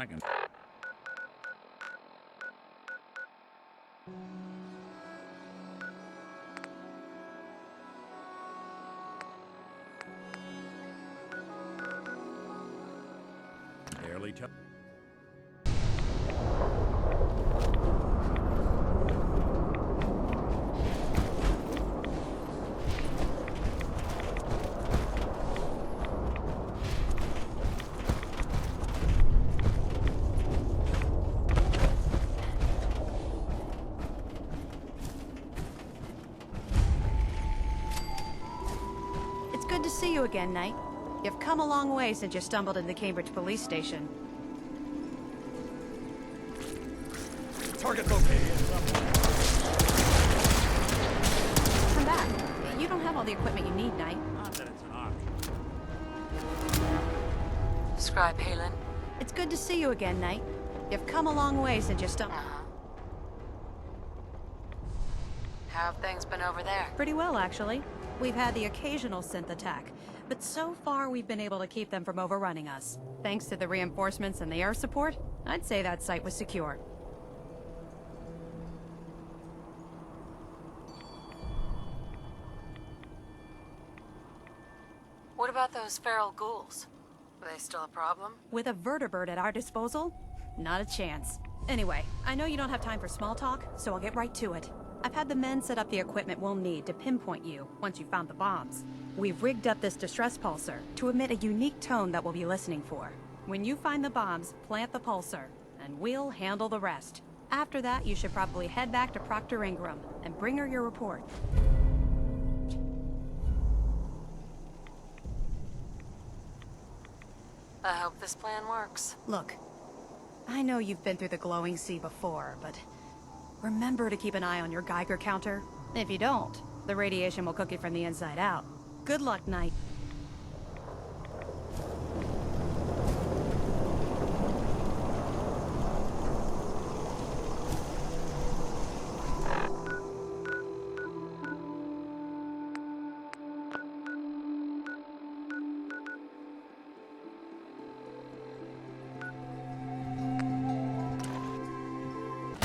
I can... Barely touch. It's good to see you again, Knight. You've come a long way since you stumbled into the Cambridge police station. Target located. Come back. You don't have all the equipment you need, Knight. Not that it's an option. Scribe Halen. It's good to see you again, Knight. You've come a long way since you stumbled... How have things been over there? Pretty well, actually. We've had the occasional synth attack, but so far we've been able to keep them from overrunning us. Thanks to the reinforcements and the air support, I'd say that site was secure. What about those feral ghouls? Are they still a problem? With a vertibird at our disposal? Not a chance. Anyway, I know you don't have time for small talk, so I'll get right to it. I've had the men set up the equipment we'll need to pinpoint you once you found the bombs. We've rigged up this distress pulsar to emit a unique tone that we'll be listening for. When you find the bombs, plant the pulsar, and we'll handle the rest. After that, you should probably head back to Proctor Ingram and bring her your report. I hope this plan works. Look, I know you've been through the glowing sea before, but remember to keep an eye on your Geiger counter. If you don't, the radiation will cook you from the inside out. Good luck, Knight.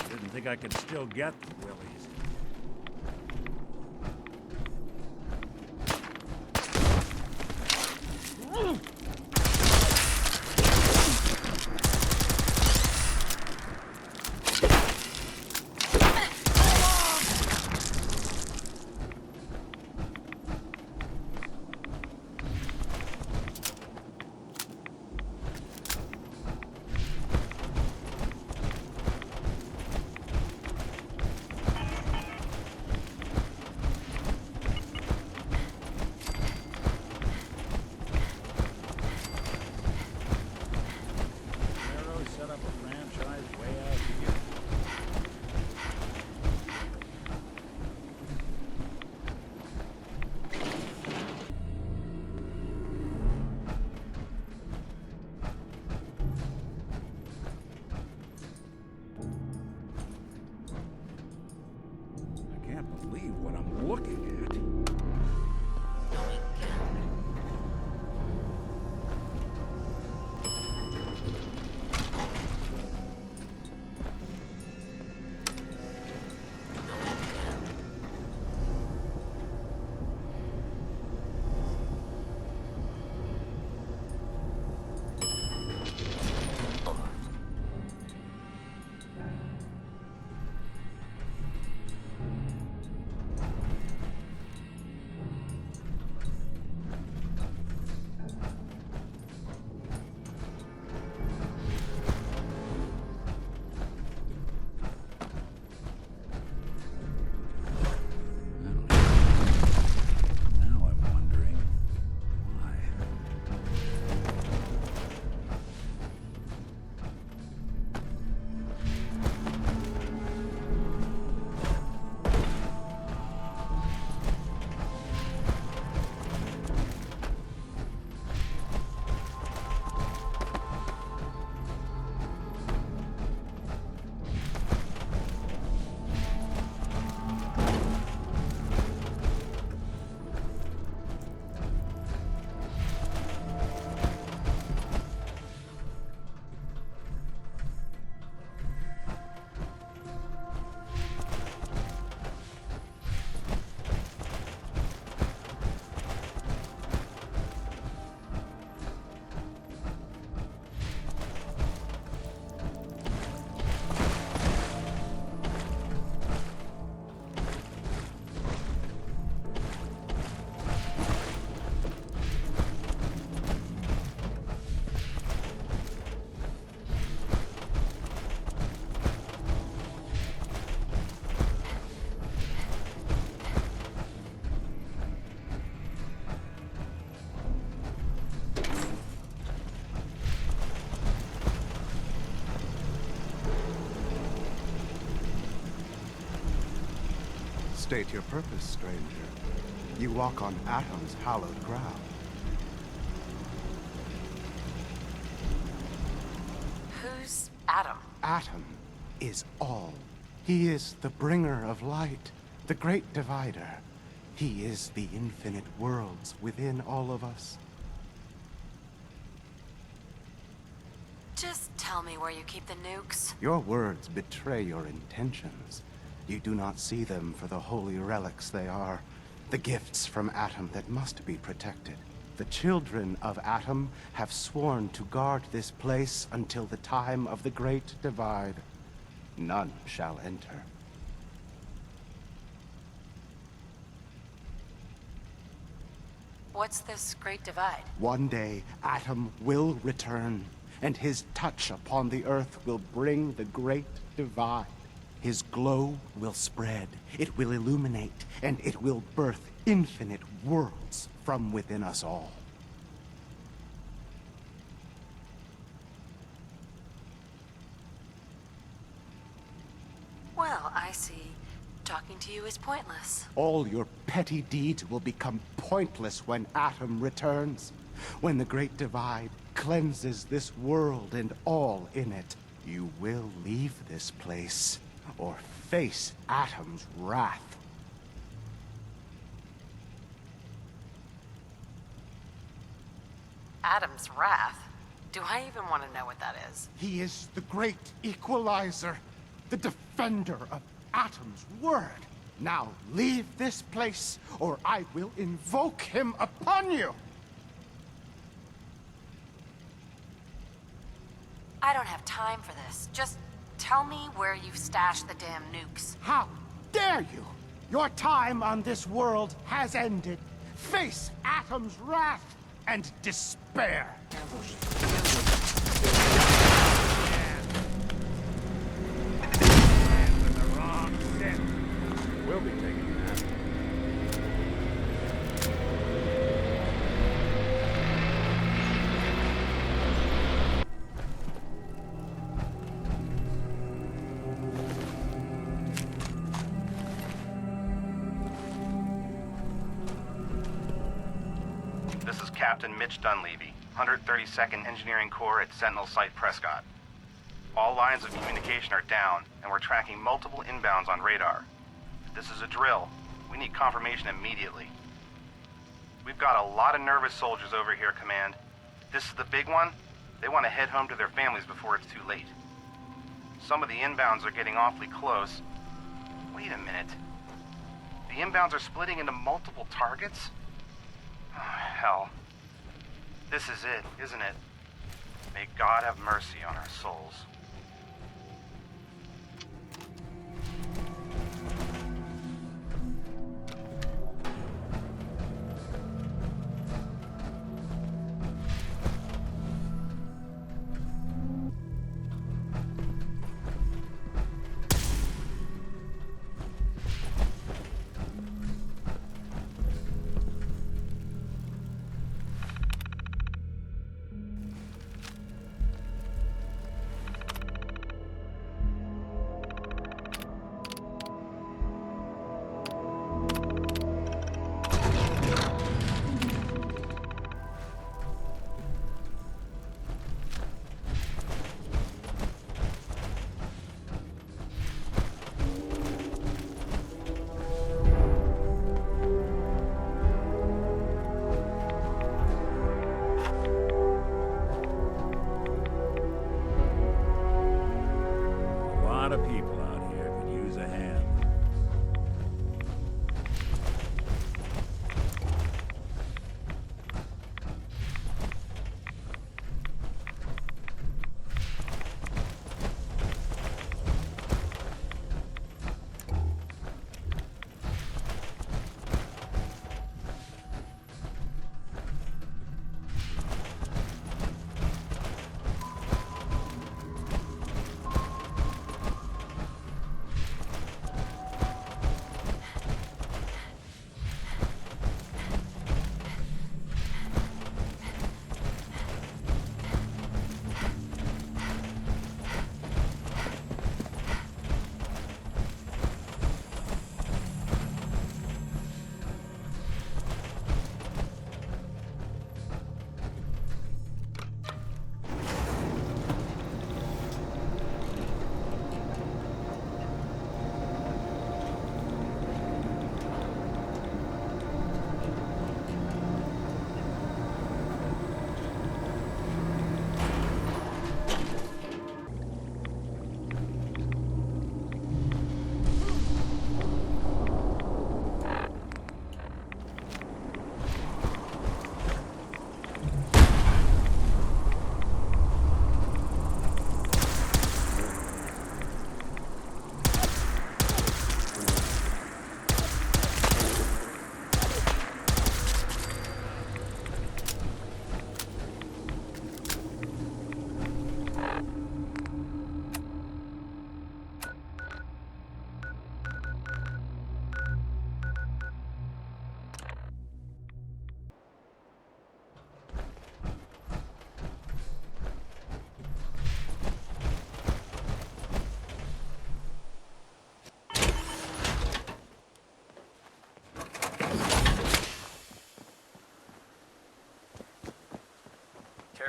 Didn't think I could still get the willies. State your purpose, stranger. You walk on Atom's hallowed ground. Who's Adam? Atom is all. He is the bringer of light, the great divider. He is the infinite worlds within all of us. Just tell me where you keep the nukes. Your words betray your intentions. You do not see them for the holy relics they are, the gifts from Atom that must be protected. The children of Atom have sworn to guard this place until the time of the Great Divide. None shall enter. What's this Great Divide? One day, Atom will return, and his touch upon the Earth will bring the Great Divide. His glow will spread, it will illuminate, and it will birth infinite worlds from within us all. Well, I see. Talking to you is pointless. All your petty deeds will become pointless when Atom returns. When the Great Divide cleanses this world and all in it, you will leave this place or face Atom's wrath. Adam's wrath? Do I even want to know what that is? He is the great equalizer, the defender of Atom's word. Now leave this place, or I will invoke him upon you! I don't have time for this. Just tell me where you've stashed the damn nukes. How dare you! Your time on this world has ended. Face Atom's wrath and despair. We'll be taking that. This is Captain Mitch Dunleavy, 132nd Engineering Corps at Sentinel Site Prescott. All lines of communication are down, and we're tracking multiple inbounds on radar. This is a drill. We need confirmation immediately. We've got a lot of nervous soldiers over here, Command. This is the big one. They want to head home to their families before it's too late. Some of the inbounds are getting awfully close. Wait a minute. The inbounds are splitting into multiple targets? Oh, hell. This is it, isn't it? May God have mercy on our souls.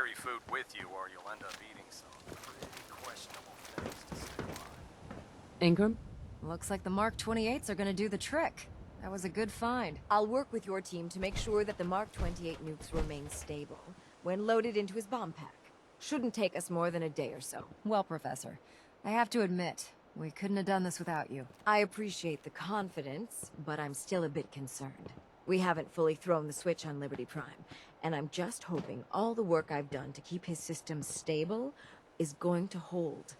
carry food with you or you'll end up eating some pretty questionable things to stay alive. Ingram? Looks like the Mark 28s are gonna do the trick. That was a good find. I'll work with your team to make sure that the Mark 28 nukes remain stable when loaded into his bomb pack. Shouldn't take us more than a day or so. Well, Professor, I have to admit, we couldn't have done this without you. I appreciate the confidence, but I'm still a bit concerned. We haven't fully thrown the switch on Liberty Prime, and I'm just hoping all the work I've done to keep his systems stable is going to hold.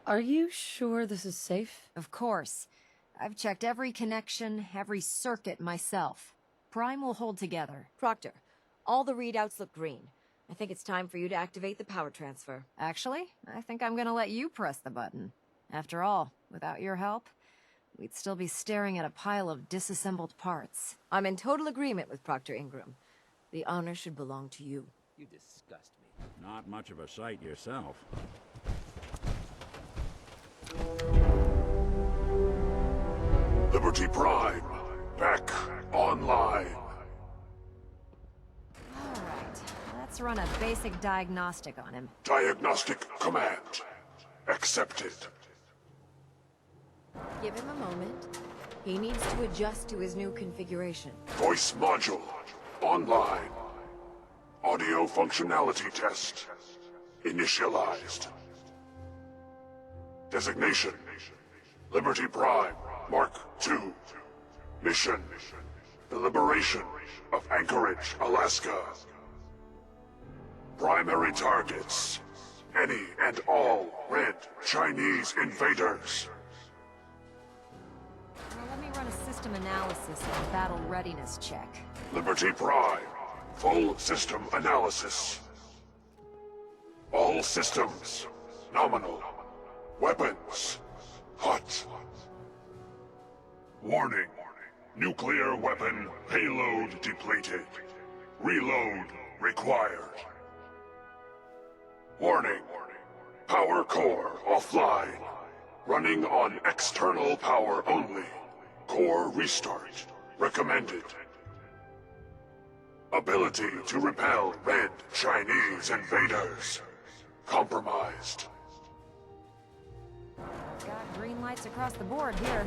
Are you sure this is safe? Of course. I've checked every connection, every circuit myself. Prime will hold together. Proctor, all the readouts look green. I think it's time for you to activate the power transfer. Actually, I think I'm gonna let you press the button. After all, without your help, we'd still be staring at a pile of disassembled parts. I'm in total agreement with Proctor Ingram. The honor should belong to you. You disgust me. Not much of a sight yourself. Liberty Prime, back online. Alright, let's run a basic diagnostic on him. Diagnostic command accepted. Give him a moment. He needs to adjust to his new configuration. Voice module online. Audio functionality test initialized. Designation: Liberty Prime, Mark II. Mission: the liberation of Anchorage, Alaska. Primary targets: any and all red Chinese invaders. Now let me run a system analysis and battle readiness check. Liberty Prime, full system analysis. All systems nominal. Weapons hot. Warning. Nuclear weapon payload depleted. Reload required. Warning. Power core offline. Running on external power only. Core restart recommended. Ability to repel red Chinese invaders compromised. Got green lights across the board here.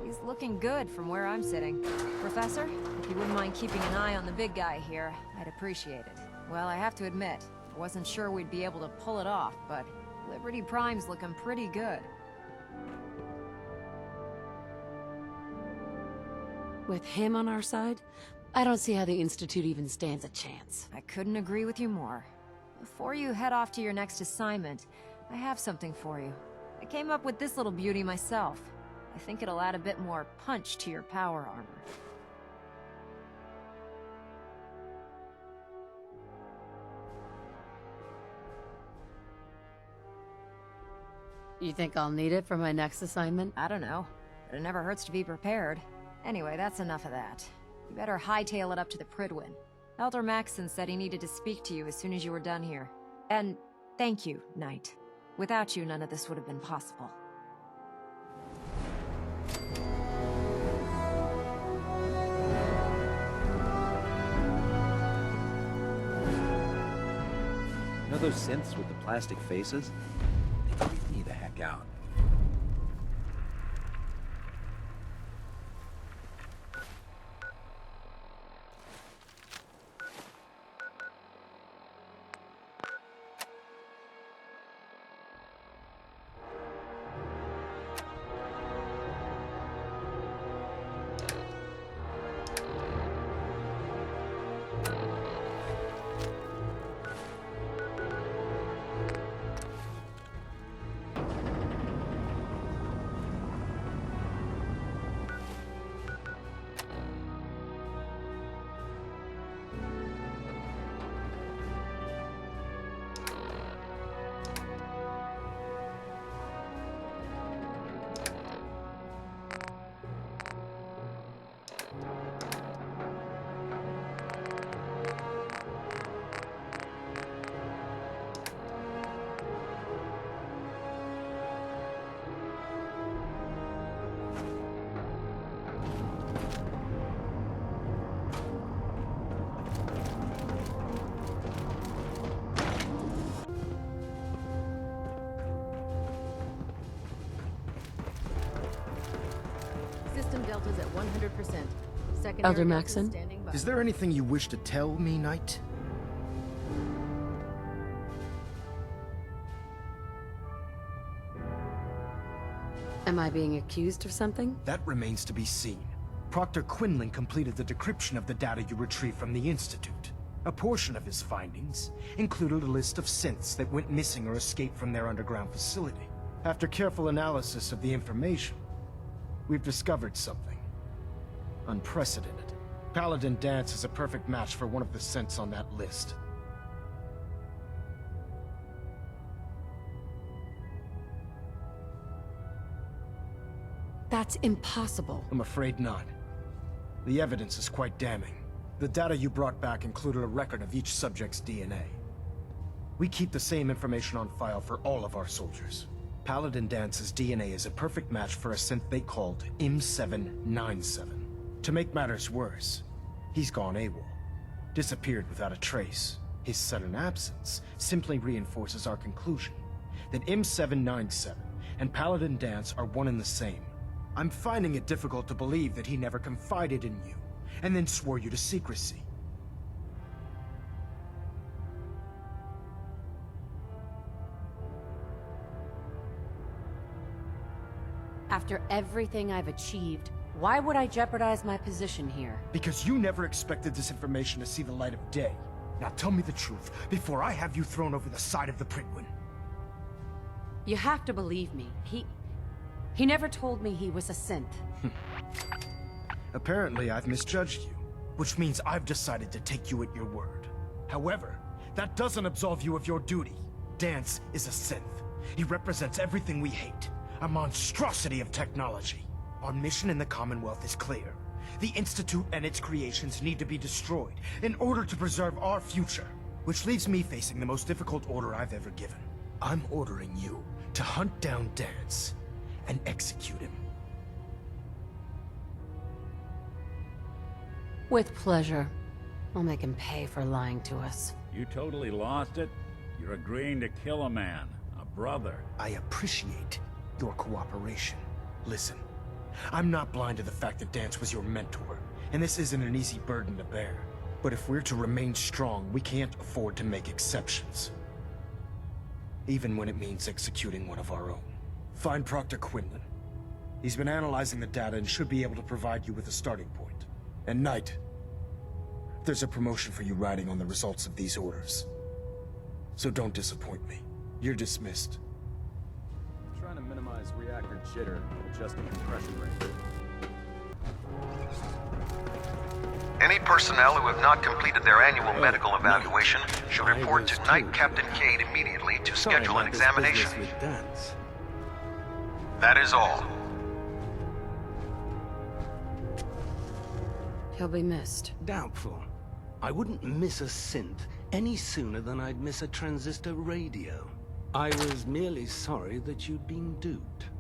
He's looking good from where I'm sitting. Professor, if you wouldn't mind keeping an eye on the big guy here, I'd appreciate it. Well, I have to admit, I wasn't sure we'd be able to pull it off, but Liberty Prime's looking pretty good. With him on our side, I don't see how the Institute even stands a chance. I couldn't agree with you more. Before you head off to your next assignment, I have something for you. I came up with this little beauty myself. I think it'll add a bit more punch to your power armor. You think I'll need it for my next assignment? I don't know, but it never hurts to be prepared. Anyway, that's enough of that. You better hightail it up to the Pridwin. Elder Maxson said he needed to speak to you as soon as you were done here. And thank you, Knight. Without you, none of this would have been possible. You know those synths with the plastic faces? They freak me the heck out. Delta's at 100%. Secondary Elder Delta's Maxon? standing by. Is there anything you wish to tell me, Knight? Am I being accused of something? That remains to be seen. Proctor Quinlan completed the decryption of the data you retrieved from the Institute. A portion of his findings included a list of synths that went missing or escaped from their underground facility. After careful analysis of the information, we've discovered something unprecedented. Paladin Danse is a perfect match for one of the synths on that list. That's impossible. I'm afraid not. The evidence is quite damning. The data you brought back included a record of each subject's DNA. We keep the same information on file for all of our soldiers. Paladin Dance's DNA is a perfect match for a synth they called M797. To make matters worse, he's gone AWOL. Disappeared without a trace. His sudden absence simply reinforces our conclusion that M797 and Paladin Danse are one and the same. I'm finding it difficult to believe that he never confided in you, and then swore you to secrecy. After everything I've achieved, why would I jeopardize my position here? Because you never expected this information to see the light of day. Now tell me the truth, before I have you thrown over the side of the Prydwen. You have to believe me. He never told me he was a synth. Apparently, I've misjudged you, which means I've decided to take you at your word. However, that doesn't absolve you of your duty. Danse is a synth. He represents everything we hate, a monstrosity of technology. Our mission in the Commonwealth is clear. The Institute and its creations need to be destroyed in order to preserve our future, which leaves me facing the most difficult order I've ever given. I'm ordering you to hunt down Danse and execute him. With pleasure. I'll make him pay for lying to us. You totally lost it? You're agreeing to kill a man, a brother. I appreciate your cooperation. Listen, I'm not blind to the fact that Danse was your mentor, and this isn't an easy burden to bear. But if we're to remain strong, we can't afford to make exceptions. Even when it means executing one of our own. Find Proctor Quinlan. He's been analyzing the data and should be able to provide you with a starting point. And Knight, there's a promotion for you riding on the results of these orders. So don't disappoint me. You're dismissed. I'm trying to minimize reactor jitter and adjusting compression rate. Any personnel who have not completed their annual medical evaluation should report to Knight Captain Cade immediately to schedule an examination. That is all. He'll be missed. Doubtful. I wouldn't miss a synth any sooner than I'd miss a transistor radio. I was merely sorry that you'd been duped.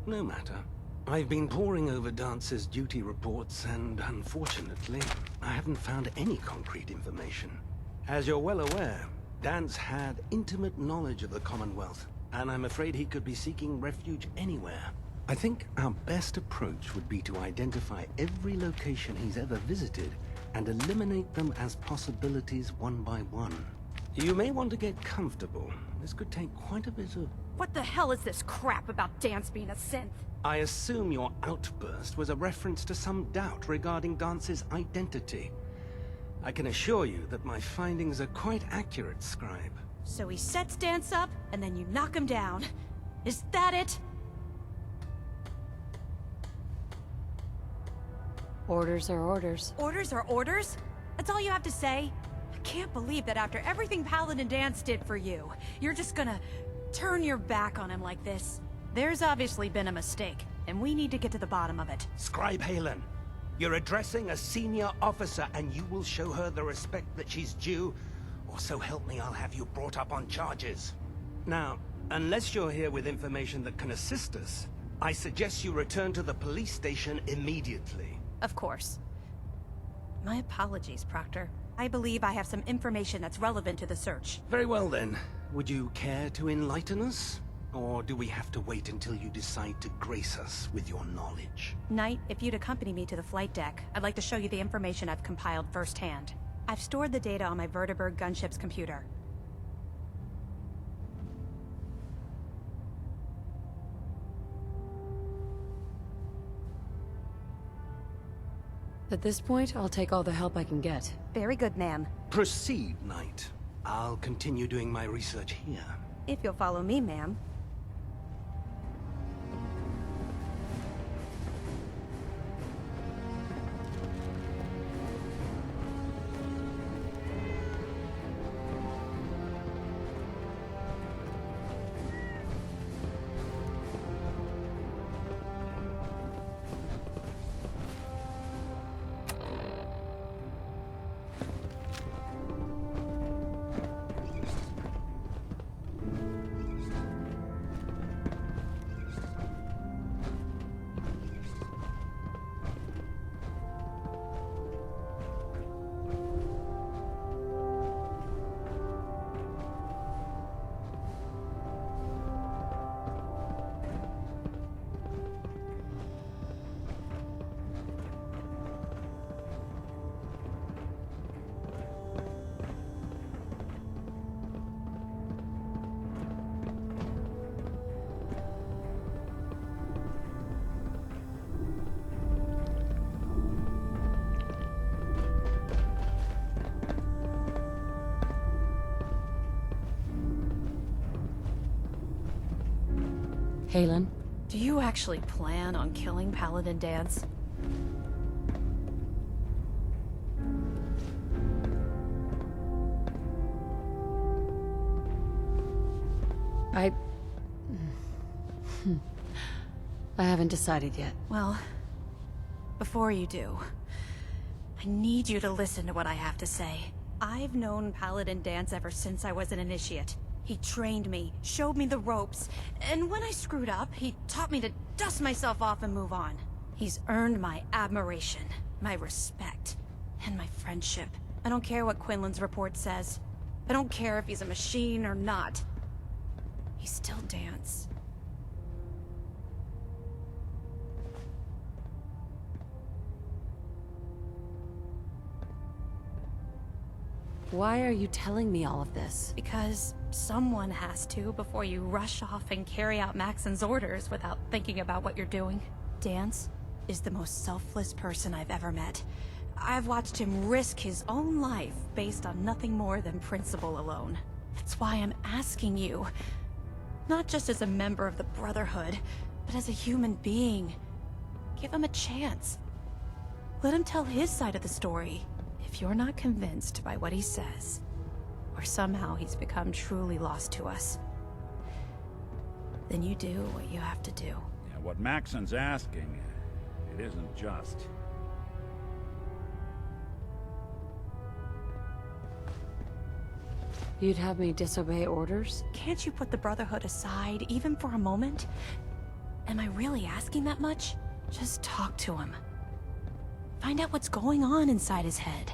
No matter. I've been poring over Dance's duty reports, and unfortunately, I haven't found any concrete information. As you're well aware, Danse had intimate knowledge of the Commonwealth, and I'm afraid he could be seeking refuge anywhere. I think our best approach would be to identify every location he's ever visited and eliminate them as possibilities one by one. You may want to get comfortable. This could take quite a bit of... What the hell is this crap about Danse being a synth? I assume your outburst was a reference to some doubt regarding Dance's identity. I can assure you that my findings are quite accurate, Scribe. So he sets Danse up, and then you knock him down. Is that it? Orders are orders. Orders are orders? That's all you have to say? I can't believe that after everything Paladin Danse did for you, you're just gonna turn your back on him like this. There's obviously been a mistake, and we need to get to the bottom of it. Scribe Halen, you're addressing a senior officer, and you will show her the respect that she's due, or so help me, I'll have you brought up on charges. Now, unless you're here with information that can assist us, I suggest you return to the police station immediately. Of course. My apologies, Proctor. I believe I have some information that's relevant to the search. Very well then. Would you care to enlighten us? Or do we have to wait until you decide to grace us with your knowledge? Knight, if you'd accompany me to the flight deck, I'd like to show you the information I've compiled firsthand. I've stored the data on my Vertibird gunship's computer. At this point, I'll take all the help I can get. Very good, ma'am. Proceed, Knight. I'll continue doing my research here. If you'll follow me, ma'am. Halen? Do you actually plan on killing Paladin Dance? I haven't decided yet. Well, before you do, I need you to listen to what I have to say. I've known Paladin Dance ever since I was an initiate. He trained me, showed me the ropes, and when I screwed up, he taught me to dust myself off and move on. He's earned my admiration, my respect, and my friendship. I don't care what Quinlan's report says. I don't care if he's a machine or not. He's still Dance. Why are you telling me all of this? Because someone has to before you rush off and carry out Maxon's orders without thinking about what you're doing. Dance is the most selfless person I've ever met. I've watched him risk his own life based on nothing more than principle alone. That's why I'm asking you, not just as a member of the Brotherhood, but as a human being. Give him a chance. Let him tell his side of the story. If you're not convinced by what he says, or somehow he's become truly lost to us, then you do what you have to do. Yeah, what Maxon's asking, it isn't just. You'd have me disobey orders? Can't you put the Brotherhood aside, even for a moment? Am I really asking that much? Just talk to him. Find out what's going on inside his head.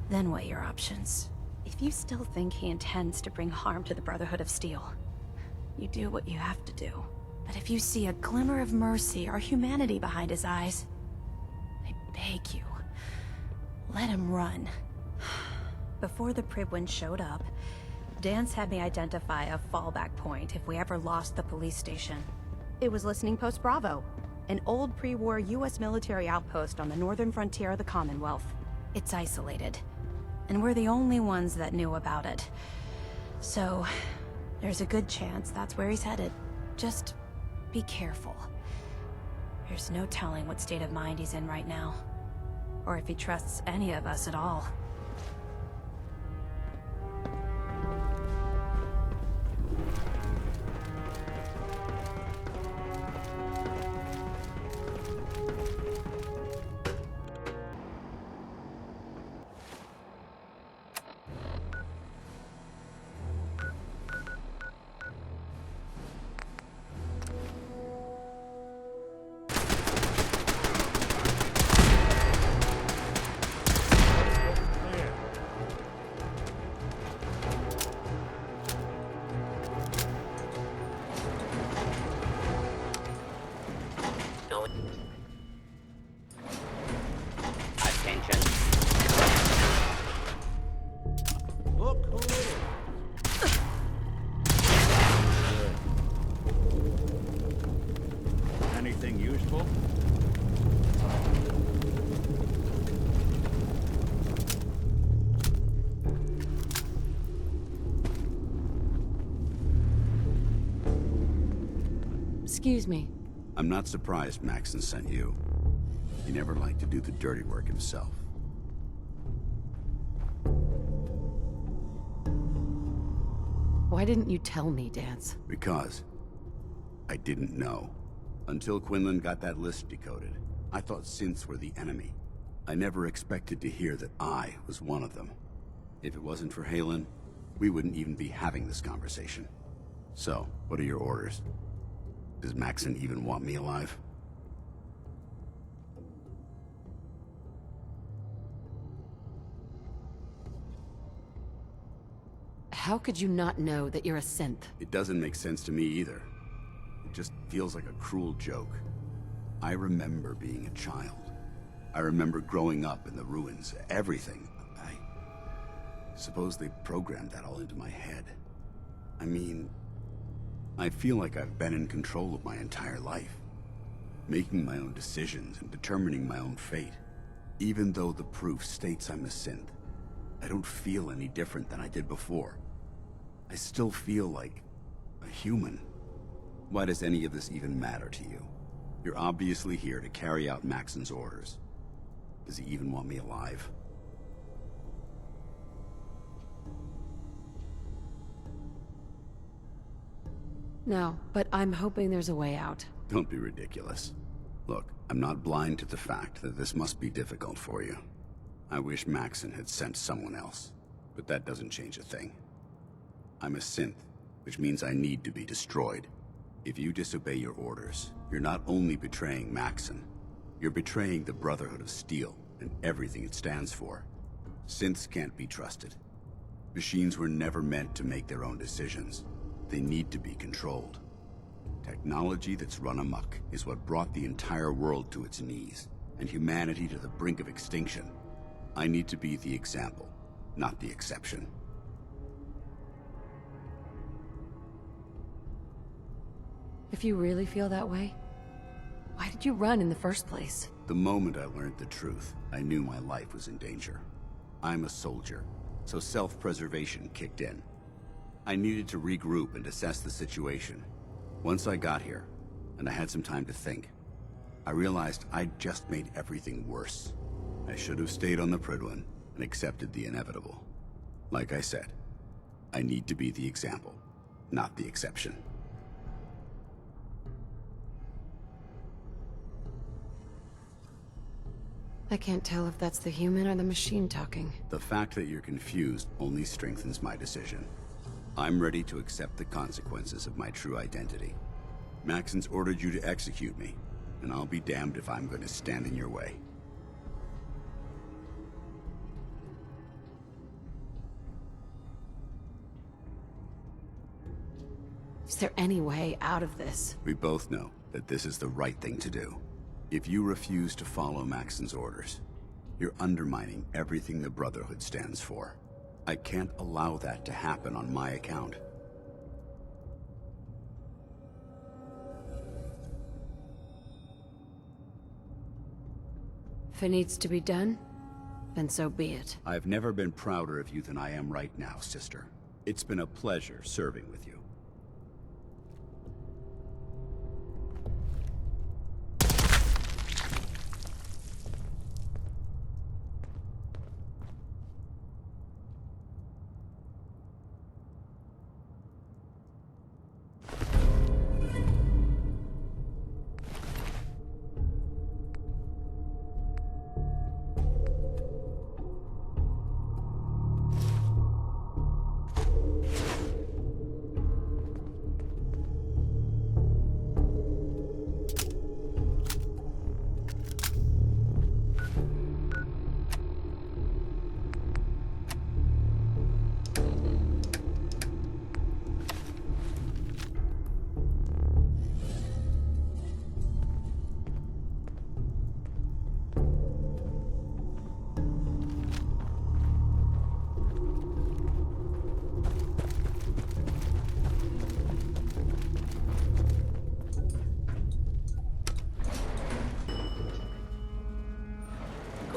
Then weigh your options. If you still think he intends to bring harm to the Brotherhood of Steel, you do what you have to do. But if you see a glimmer of mercy or humanity behind his eyes, I beg you, let him run. Before the Pribwin showed up, Dance had me identify a fallback point if we ever lost the police station. It was Listening Post Bravo, an old pre-war US military outpost on the northern frontier of the Commonwealth. It's isolated, and we're the only ones that knew about it. So, there's a good chance that's where he's headed. Just be careful. There's no telling what state of mind he's in right now, or if he trusts any of us at all. Useful. Excuse me. I'm not surprised Maxon sent you. He never liked to do the dirty work himself. Why didn't you tell me, Dance? Because I didn't know. Until Quinlan got that list decoded, I thought synths were the enemy. I never expected to hear that I was one of them. If it wasn't for Halen, we wouldn't even be having this conversation. So, what are your orders? Does Maxon even want me alive? How could you not know that you're a synth? It doesn't make sense to me either. It just feels like a cruel joke. I remember being a child. I remember growing up in the ruins, everything. I suppose they programmed that all into my head. I mean, I feel like I've been in control of my entire life, making my own decisions and determining my own fate. Even though the proof states I'm a synth, I don't feel any different than I did before. I still feel like a human. Why does any of this even matter to you? You're obviously here to carry out Maxon's orders. Does he even want me alive? No, but I'm hoping there's a way out. Don't be ridiculous. Look, I'm not blind to the fact that this must be difficult for you. I wish Maxon had sent someone else, but that doesn't change a thing. I'm a synth, which means I need to be destroyed. If you disobey your orders, you're not only betraying Maxon, you're betraying the Brotherhood of Steel and everything it stands for. Synths can't be trusted. Machines were never meant to make their own decisions. They need to be controlled. Technology that's run amok is what brought the entire world to its knees, and humanity to the brink of extinction. I need to be the example, not the exception. If you really feel that way, why did you run in the first place? The moment I learned the truth, I knew my life was in danger. I'm a soldier, so self-preservation kicked in. I needed to regroup and assess the situation. Once I got here, and I had some time to think, I realized I'd just made everything worse. I should have stayed on the Prydwen and accepted the inevitable. Like I said, I need to be the example, not the exception. I can't tell if that's the human or the machine talking. The fact that you're confused only strengthens my decision. I'm ready to accept the consequences of my true identity. Maxon's ordered you to execute me, and I'll be damned if I'm going to stand in your way. Is there any way out of this? We both know that this is the right thing to do. If you refuse to follow Maxon's orders, you're undermining everything the Brotherhood stands for. I can't allow that to happen on my account. If it needs to be done, then so be it. I've never been prouder of you than I am right now, sister. It's been a pleasure serving with you.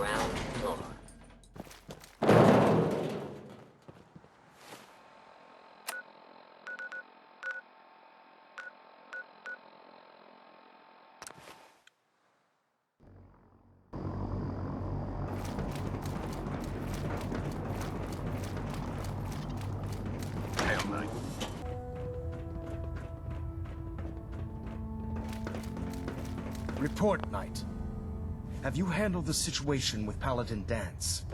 ground floor. Hell, mate. Report, Knight. Have you handled the situation with Paladin Dance?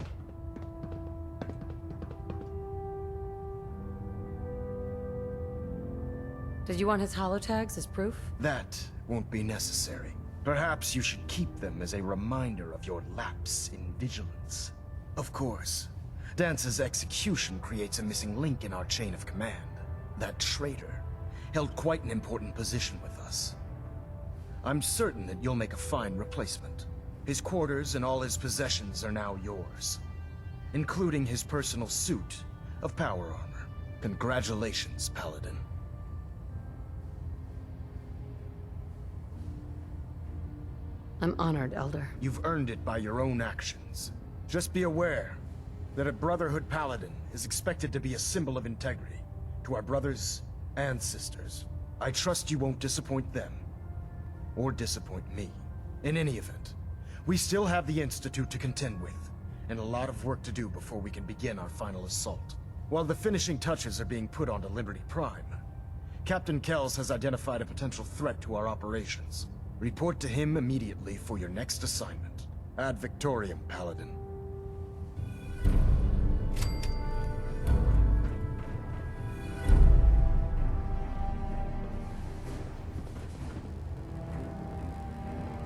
Did you want his holotags as proof? That won't be necessary. Perhaps you should keep them as a reminder of your lapse in vigilance. Of course, Dance's execution creates a missing link in our chain of command. That traitor held quite an important position with us. I'm certain that you'll make a fine replacement. His quarters and all his possessions are now yours, including his personal suit of power armor. Congratulations, Paladin. I'm honored, Elder. You've earned it by your own actions. Just be aware that a Brotherhood Paladin is expected to be a symbol of integrity to our brothers and sisters. I trust you won't disappoint them, or disappoint me. In any event, we still have the Institute to contend with, and a lot of work to do before we can begin our final assault. While the finishing touches are being put onto Liberty Prime, Captain Kells has identified a potential threat to our operations. Report to him immediately for your next assignment. Ad Victoriam, Paladin.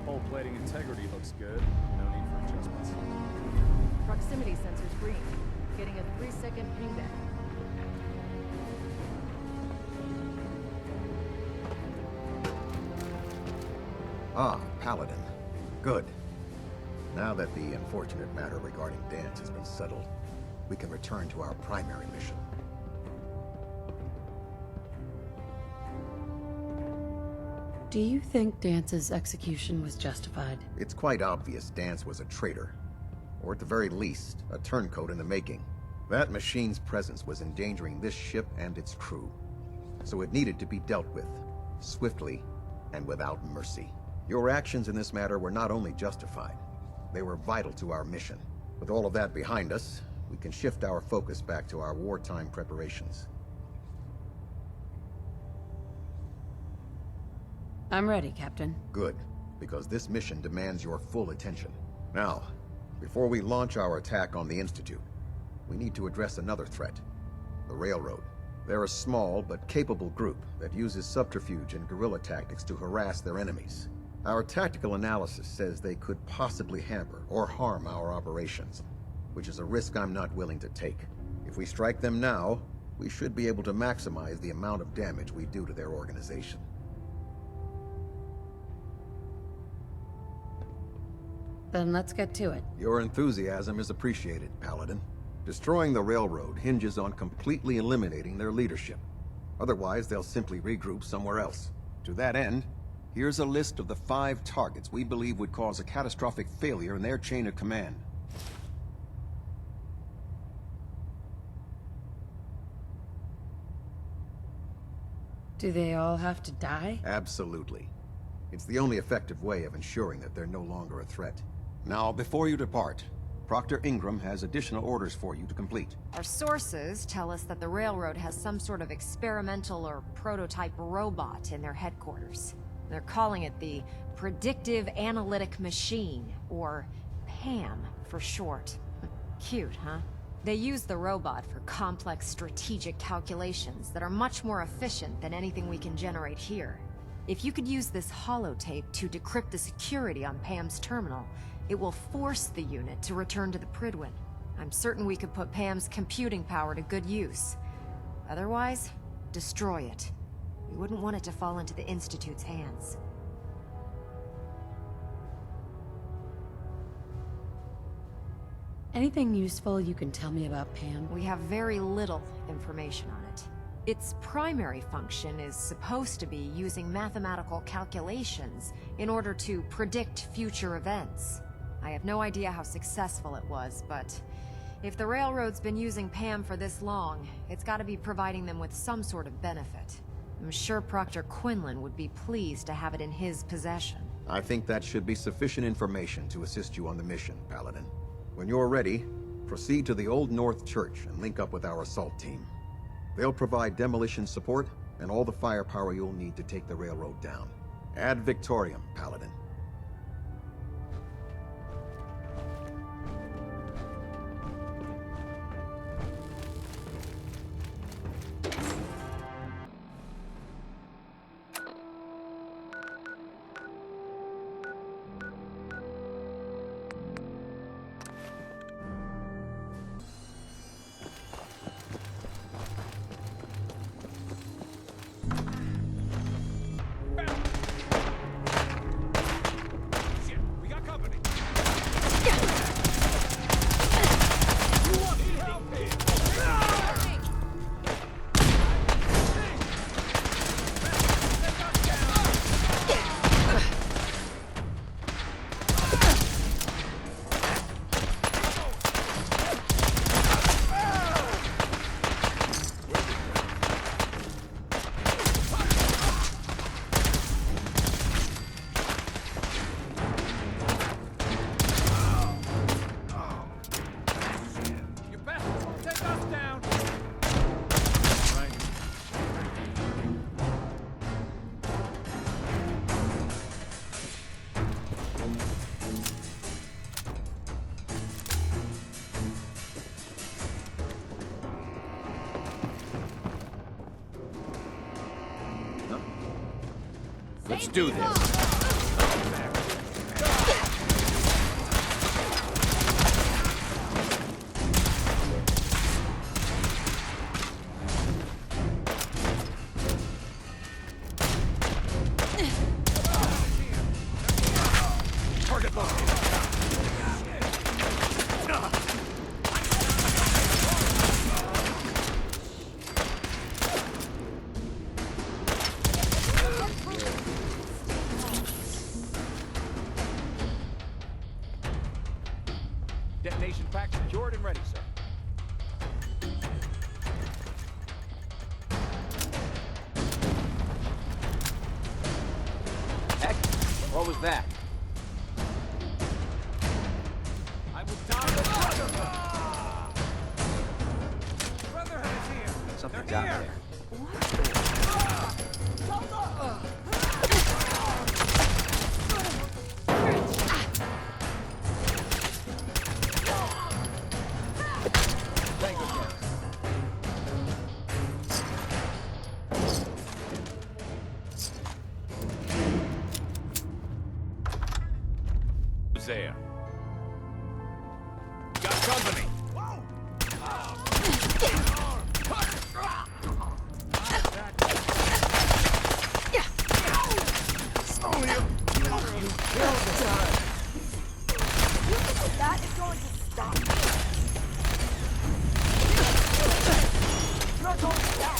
Hull plating integrity looks good. No need for adjustments. Proximity sensor's green. Getting a 3-second pingback. Ah, Paladin. Good. Now that the unfortunate matter regarding Dance has been settled, we can return to our primary mission. Do you think Dance's execution was justified? It's quite obvious Dance was a traitor, or at the very least, a turncoat in the making. That machine's presence was endangering this ship and its crew, so it needed to be dealt with, swiftly and without mercy. Your actions in this matter were not only justified, they were vital to our mission. With all of that behind us, we can shift our focus back to our wartime preparations. I'm ready, Captain. Good, because this mission demands your full attention. Now, before we launch our attack on the Institute, we need to address another threat, the Railroad. They're a small but capable group that uses subterfuge and guerrilla tactics to harass their enemies. Our tactical analysis says they could possibly hamper or harm our operations, which is a risk I'm not willing to take. If we strike them now, we should be able to maximize the amount of damage we do to their organization. Then let's get to it. Your enthusiasm is appreciated, Paladin. Destroying the Railroad hinges on completely eliminating their leadership. Otherwise, they'll simply regroup somewhere else. To that end, here's a list of the 5 targets we believe would cause a catastrophic failure in their chain of command. Do they all have to die? Absolutely. It's the only effective way of ensuring that they're no longer a threat. Now, before you depart, Proctor Ingram has additional orders for you to complete. Our sources tell us that the Railroad has some sort of experimental or prototype robot in their headquarters. They're calling it the Predictive Analytic Machine, or PAM for short. Cute, huh? They use the robot for complex strategic calculations that are much more efficient than anything we can generate here. If you could use this holotape to decrypt the security on PAM's terminal, it will force the unit to return to the Prydwen. I'm certain we could put PAM's computing power to good use. Otherwise, destroy it. We wouldn't want it to fall into the Institute's hands. Anything useful you can tell me about Pam? We have very little information on it. Its primary function is supposed to be using mathematical calculations in order to predict future events. I have no idea how successful it was, but if the railroad's been using Pam for this long, it's gotta be providing them with some sort of benefit. I'm sure Proctor Quinlan would be pleased to have it in his possession. I think that should be sufficient information to assist you on the mission, Paladin. When you're ready, proceed to the Old North Church and link up with our assault team. They'll provide demolition support and all the firepower you'll need to take the railroad down. Ad Victoriam, Paladin. Let's do this. Target located. Detonation pack secured and ready, sir. Heck, what was that? I will die with Brotherhood! Brotherhood is here! Something's They're out here. there. Who's there? Got company! That is going to stop. You're going to die.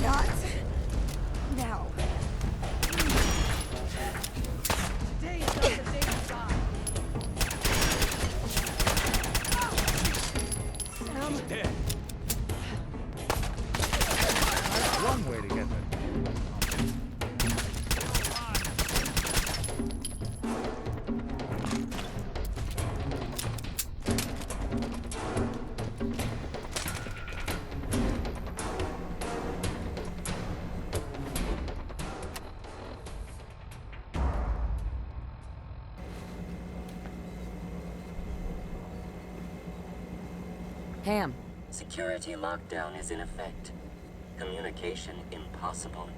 Not now. Today is not the day to die. He's dead. One way to get there. Pam. Security lockdown is in effect. Communication impossible.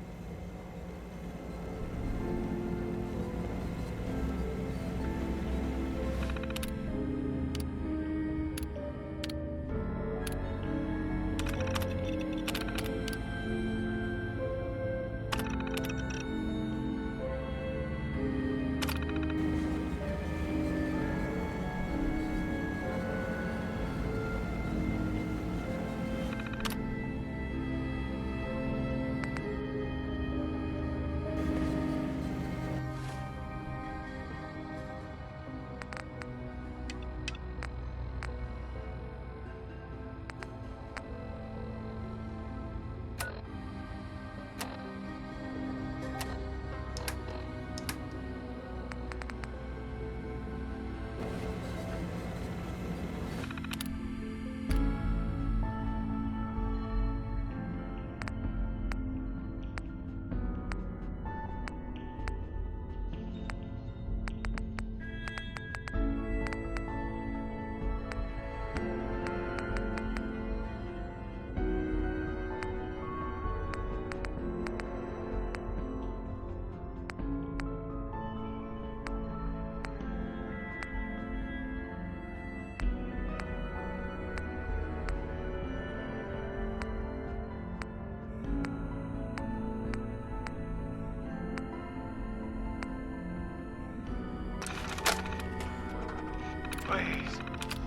Please.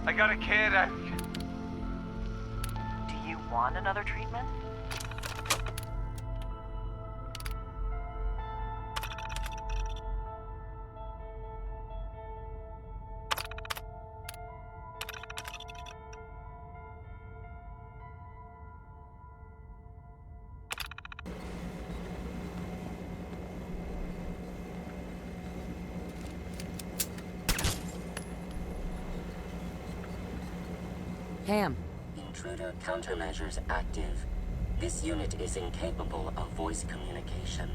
I got a kid. Do you want another treatment? Pam. Intruder countermeasures active. This unit is incapable of voice communication.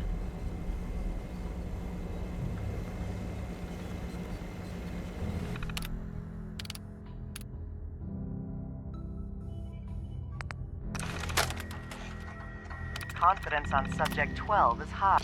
Confidence on Subject 12 is high.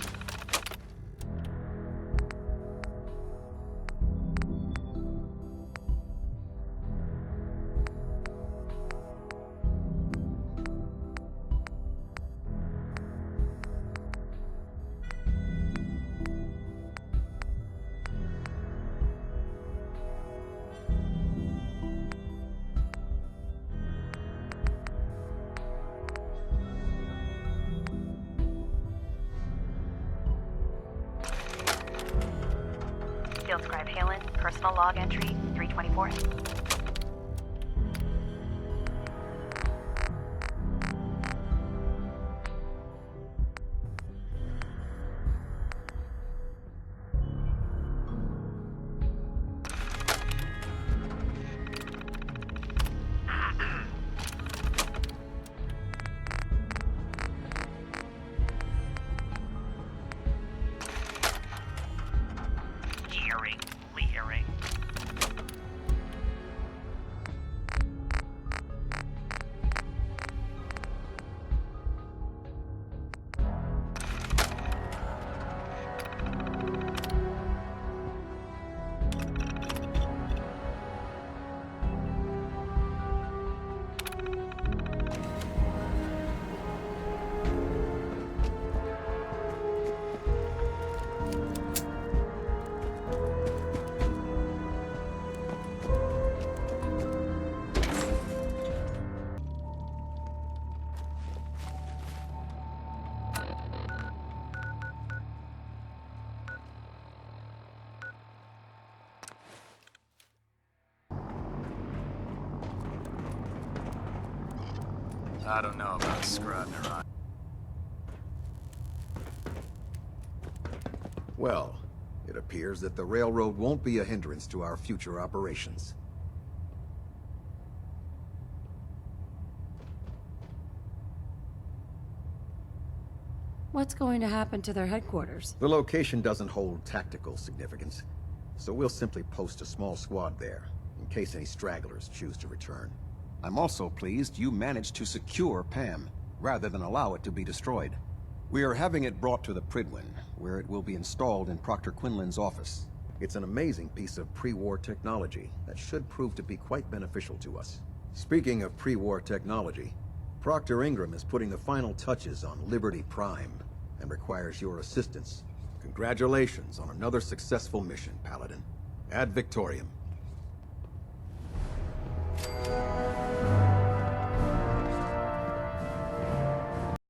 Field scribe Halen, personal log entry 324. I don't know about Scrodner. Well, it appears that the railroad won't be a hindrance to our future operations. What's going to happen to their headquarters? The location doesn't hold tactical significance, so we'll simply post a small squad there, in case any stragglers choose to return. I'm also pleased you managed to secure Pam, rather than allow it to be destroyed. We are having it brought to the Pridwin, where it will be installed in Proctor Quinlan's office. It's an amazing piece of pre-war technology that should prove to be quite beneficial to us. Speaking of pre-war technology, Proctor Ingram is putting the final touches on Liberty Prime, and requires your assistance. Congratulations on another successful mission, Paladin. Ad Victoriam.